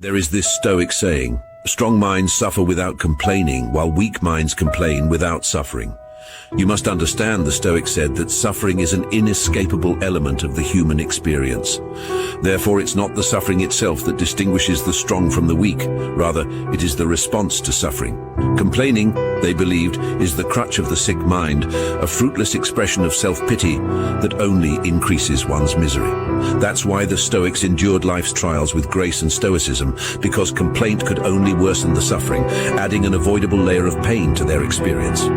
There is this Stoic saying, strong minds suffer without complaining, while weak minds complain without suffering. You must understand, the Stoics said, that suffering is an inescapable element of the human experience. Therefore, it's not the suffering itself that distinguishes the strong from the weak. Rather, it is the response to suffering. Complaining, they believed, is the crutch of the sick mind, a fruitless expression of self-pity that only increases one's misery. That's why the Stoics endured life's trials with grace and stoicism, because complaint could only worsen the suffering, adding an avoidable layer of pain to their experience.